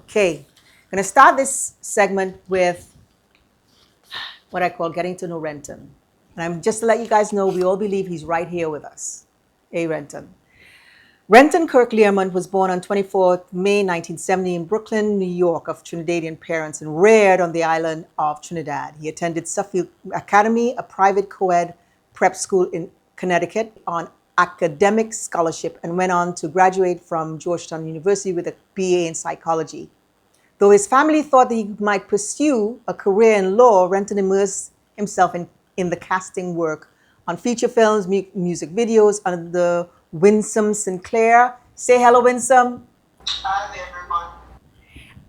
Okay, I'm going to start this segment with what I call getting to know Renton. And I'm just to let you guys know, we all believe he's right here with us. Hey, Renton. Renton Kirk Learmont was born on 24th May 1970 in Brooklyn, New York, of Trinidadian parents and reared on the island of Trinidad. He attended Suffield Academy, a private co-ed prep school in Connecticut, on academic scholarship, and went on to graduate from Georgetown University with a BA in psychology. Though his family thought that he might pursue a career in law, Renton immersed himself in the casting work on feature films, music videos under the Winsome Sinclair. Say hello, Winsome. Hi there, everyone.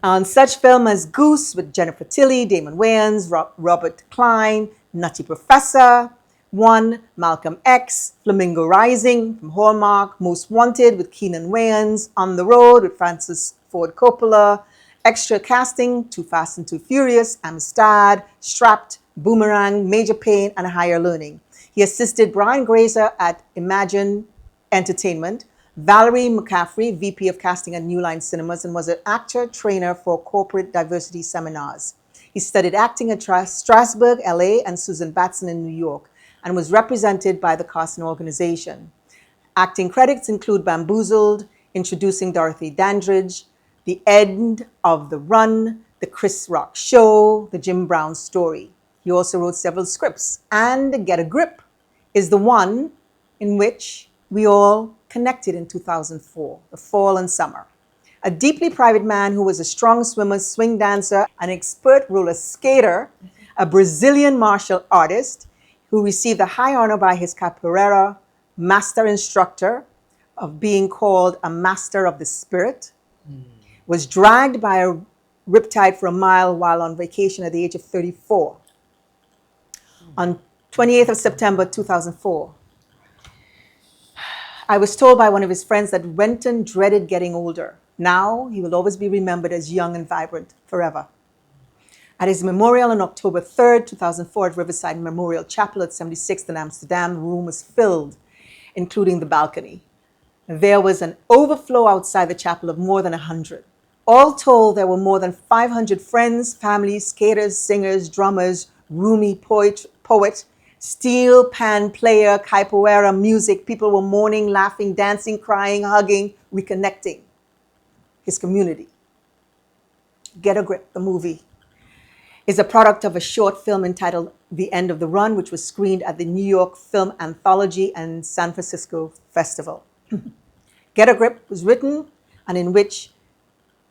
On such film as Goose with Jennifer Tilly, Damon Wayans, Robert Klein, Nutty Professor, One, Malcolm X, Flamingo Rising from Hallmark, Most Wanted with Keenan Wayans, On the Road with Francis Ford Coppola, extra casting, Too Fast and Too Furious, Amistad, Strapped, Boomerang, Major Pain, and Higher Learning. He assisted Brian Grazer at Imagine Entertainment, Valerie McCaffrey, VP of Casting at New Line Cinemas, and was an actor trainer for corporate diversity seminars. He studied acting at Strasbourg, LA, and Susan Batson in New York, and was represented by the casting organization. Acting credits include Bamboozled, Introducing Dorothy Dandridge, The End of the Run, The Chris Rock Show, The Jim Brown Story. He also wrote several scripts, and Get a Grip is the one in which we all connected in 2004, the fall and summer. A deeply private man who was a strong swimmer, swing dancer, an expert roller skater, a Brazilian martial artist who received the high honor by his capoeira master instructor of being called a master of the spirit, was dragged by a riptide for a mile while on vacation at the age of 34. On 28th of September 2004, I was told by one of his friends that Renton dreaded getting older. Now he will always be remembered as young and vibrant forever. At his memorial on October 3rd, 2004 at Riverside Memorial Chapel at 76th in Amsterdam, the room was filled, including the balcony. There was an overflow outside the chapel of more than 100. All told, there were more than 500 friends, families, skaters, singers, drummers, roomie, poet, steel pan player, capoeira, music. People were mourning, laughing, dancing, crying, hugging, reconnecting. His community. Get a Grip, the movie, is a product of a short film entitled The End of the Run, which was screened at the New York Film Anthology and San Francisco Festival. Get a Grip was written and in which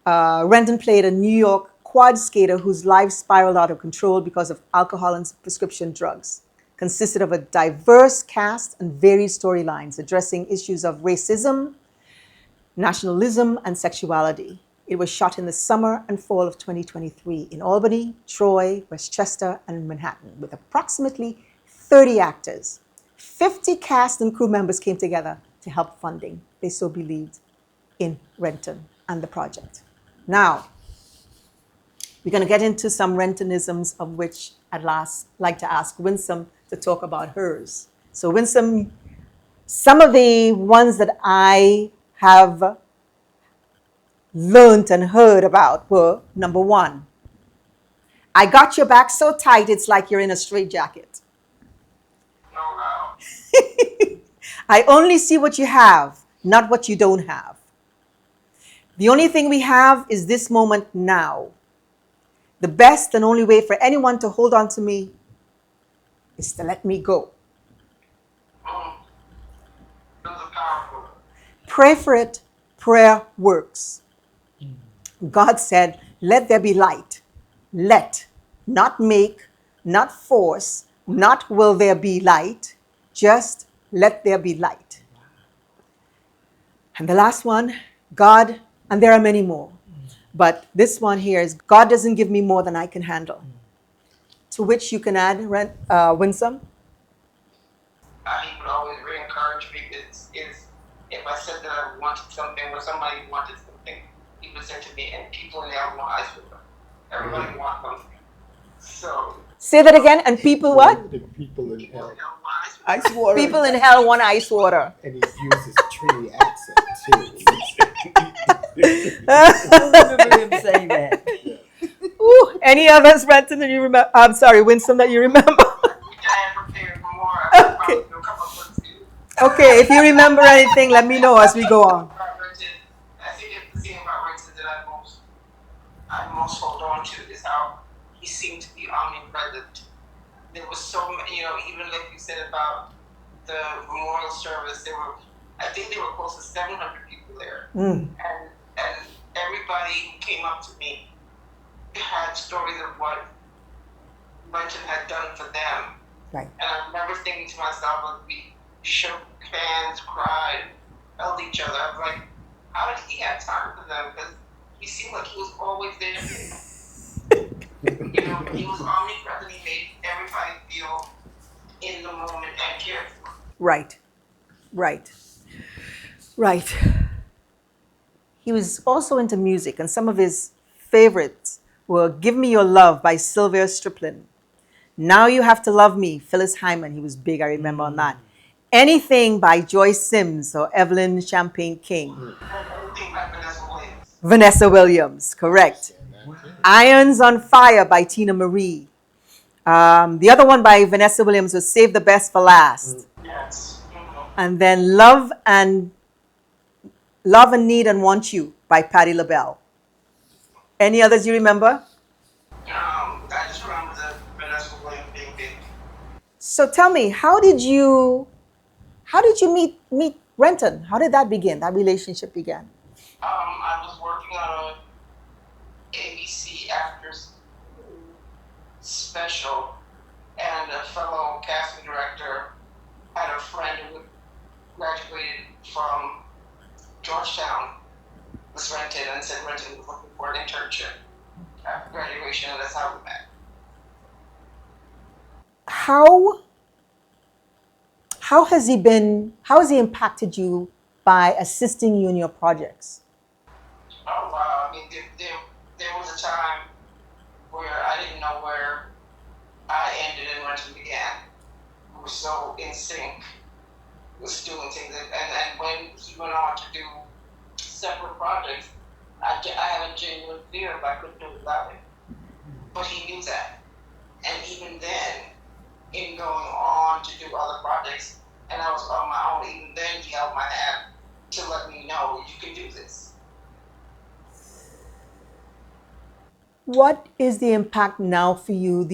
Renton played a New York quad skater whose life spiraled out of control because of alcohol and prescription drugs. Consisted of a diverse cast and varied storylines addressing issues of racism, nationalism, and sexuality. It was shot in the summer and fall of 2023 in Albany, Troy, Westchester, and Manhattan with approximately 30 actors. 50 cast and crew members came together to help funding. They so believed in Renton and the project. Now, we're going to get into some Rentonisms, of which I'd like to ask Winsome to talk about hers. So Winsome, some of the ones that I have learned and heard about were, number one, I got your back so tight it's like you're in a straitjacket. I only see what you have, not what you don't have. The only thing we have is this moment now. The best and only way for anyone to hold on to me is to let me go. Those are powerful. Pray for it. Prayer works. God said, let there be light. Let, not make, not force, not will there be light, just let there be light. And the last one, God, and there are many more, but this one here is, God doesn't give me more than I can handle. To which you can add, Winsome? He would always re-encourage me. If I said that I wanted something or somebody wanted something, he would say to me, and people in hell want ice water. Everybody wants something. So. Say that again, and people what? The people in hell. Ice water. People in hell want ice water. And he uses Trini accent too. I remember him saying that. Ooh, any others, Renton, that you remember? I'm sorry, Winsome, that you remember? I am prepared for more. I will probably do a couple of books too. Okay, if you remember anything, let me know as we go on. I think the thing about Renton that I most hold on to is how he seemed to be omnipresent. There was so many, even like you said about the memorial service, I think there were close to 700 people there. And everybody who came up to me had stories of what Renton had done for them. Right. And I remember thinking to myself, like, we shook hands, cried, held each other. I was like, how did he have time for them? Because he seemed like he was always there. He was omnipresent. He made everybody feel in the moment and cared for. Right. He was also into music, and some of his favorites were Give Me Your Love by Sylvia Striplin. Now You Have to Love Me, Phyllis Hyman. He was big, I remember on that. Anything by Joyce Sims or Evelyn Champagne King. Anything by Vanessa Williams. Vanessa Williams, correct. Irons on Fire by Tina Marie. The other one by Vanessa Williams was Save the Best for Last. Yes. And then Love and Need and Want You by Patti LaBelle. Any others you remember? I just remember the Vanessa Williams being big. So tell me, how did you meet Renton? How did that begin? That relationship began? I was working on a ABC after special, and a fellow casting director had a friend who graduated from Georgetown, was Renton, and said Renton was looking for an internship after graduation, and that's how we met. How has he impacted you by assisting you in your projects? Oh wow! I mean, there was a time where I didn't know where I ended and Renton began. We were so in sync with doing things, and when he went on to do separate projects, I had a genuine fear if I couldn't do it without him. But he knew that, and even then, in going on to do other projects, and I was on my own, even then he held my hand to let me know you can do this. What is the impact now for you,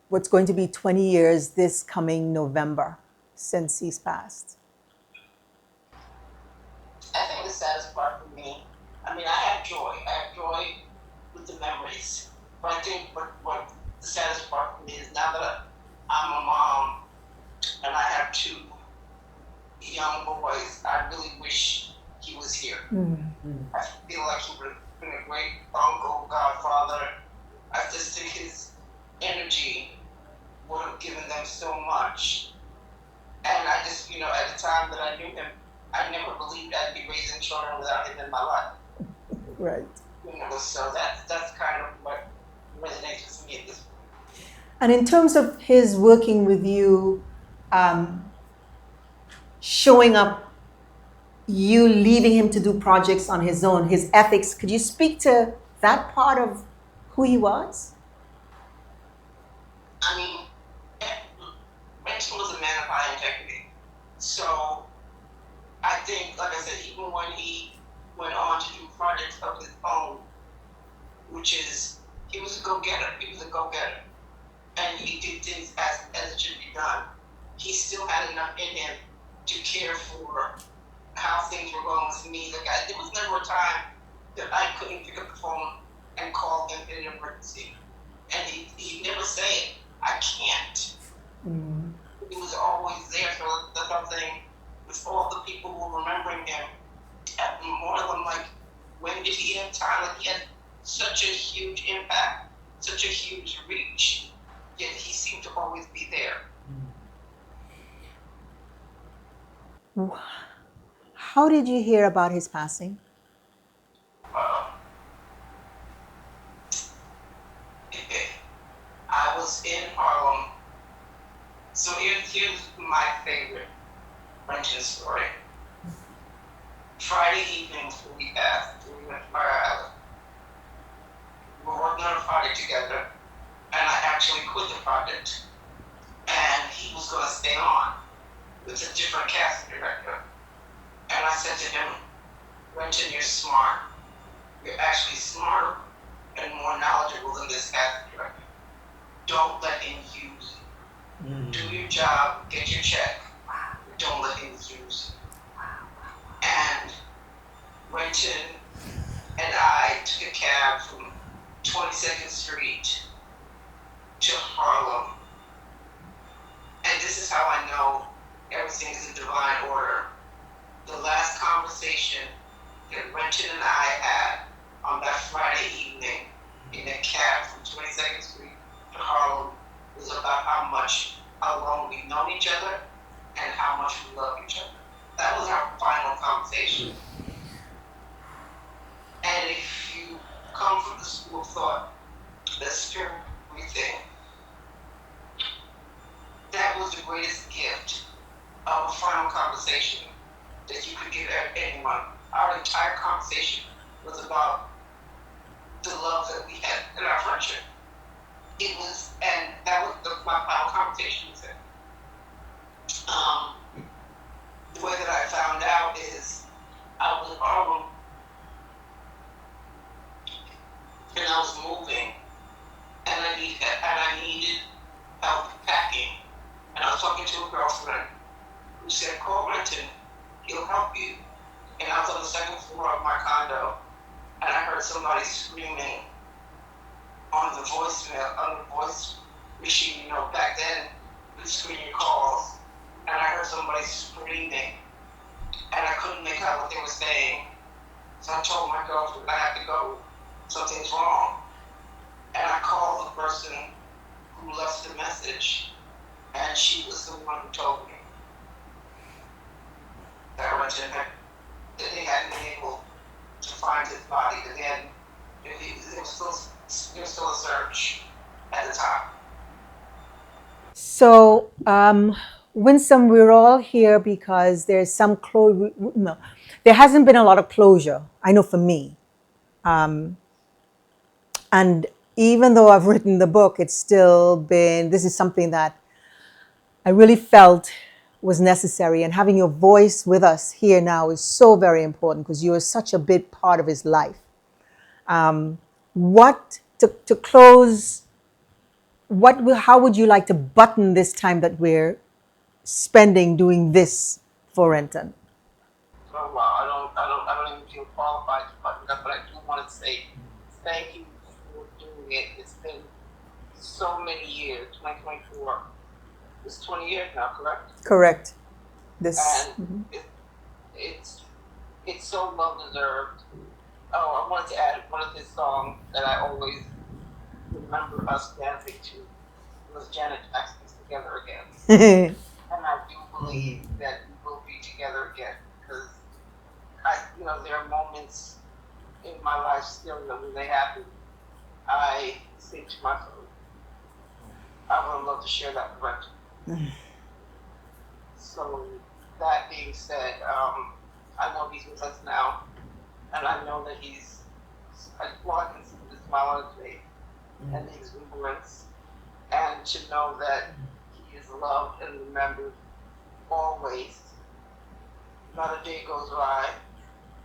what's going to be 20 years this coming November since he's passed? I think the saddest part for me, I mean, I have joy with the memories. But I think what the saddest part for me is now that I'm a mom and I have two young boys, I really wish he was here. I feel like he would have been a great uncle, godfather. I just think his energy would have given them so much. And I just, at the time that I knew him, I never believed I'd be raising children without him in my life. Right. So that's kind of what resonates with me at this point. And in terms of his working with you, showing up, you leaving him to do projects on his own, his ethics, could you speak to that part of who he was? I mean, Renton was a man of high integrity. So I think, like I said, even when he went on to do projects of his own, which is, he was a go-getter. And he did things as it should be done. He still had enough in him to care for how things were going with me. There was never a time that I couldn't pick up the phone and call him in an emergency. And he'd never say, I can't. He was always there. So that's what I'm saying. With all the people who were remembering him at the memorial, I'm like, when did he have time? Like, he had such a huge impact, such a huge reach, yet he seemed to always be there. How did you hear about his passing? I was in Harlem. So here's my favorite Renton story. Friday evening before he passed, Renton, you're smart. You're actually smarter and more knowledgeable than this casting director. Don't let him use you. Do your job, get your check. Don't let him use you. And Renton and I took a cab from 22nd Street to Harlem. And this is how I know everything is in divine order. The last conversation that Renton and I had on that Friday evening in a cab from 22nd Street to Harlem was about how long we've known each other and how much we love each other. That was our final conversation. And if you come from the school of thought, the spirit of everything, that was the greatest gift of a final conversation that you could give anyone. Our entire conversation was about the love that we had in our friendship. It was, and that was my final conversation with him. The way that I found out is I was in Harlem and I was moving and I needed help packing. And I was talking to a girlfriend who said, call Renton, he'll help you. And I was on the second floor of my condo and I heard somebody screaming on the voice machine, back then you could screen your calls. And I heard somebody screaming and I couldn't make out what they were saying. So I told my girlfriend I have to go, something's wrong. And I called the person who left the message and she was the one who told me that they hadn't been able to find his body, that there was still a search at the time. So, Winsome, we're all here because there's some there hasn't been a lot of closure, I know for me. And even though I've written the book, this is something that I really felt was necessary. And having your voice with us here now is so very important because you are such a big part of his life. To close, how would you like to button this time that we're spending doing this for Renton? Oh wow, I don't even feel qualified to button up, but I do want to say thank you for doing it. It's been so many years, 2024. It's 20 years now, correct? Correct. And it's so well deserved. Oh, I wanted to add one of his songs that I always remember us dancing to was Janet Jackson's Together Again. And I do believe that we will be together again because there are moments in my life still that when they happen, I think to myself, I would love to share that with Renton. So that being said, I know he's with us now, and I know that I can see the smile on his face and the exuberance, and to know that he is loved and remembered always. Not a day goes by,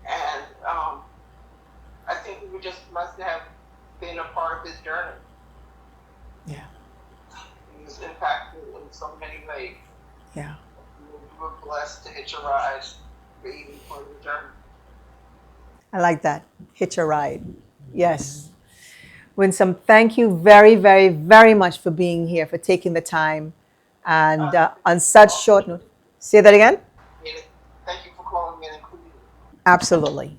and I think we just must have been a part of his journey. Yeah. He was impactful in so many ways. Yeah. We were blessed to hitch a ride for even part of the journey. I like that. Hitch a ride. Yes. Winsome, thank you very, very, very much for being here, for taking the time. And on such short note, say that again? Thank you for calling me and including me. Absolutely.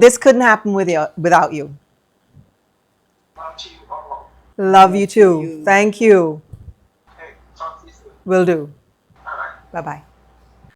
This couldn't happen without you. Love to you all. Love you too. Thank you. Okay, talk to you soon. Will do. All right. Bye-bye.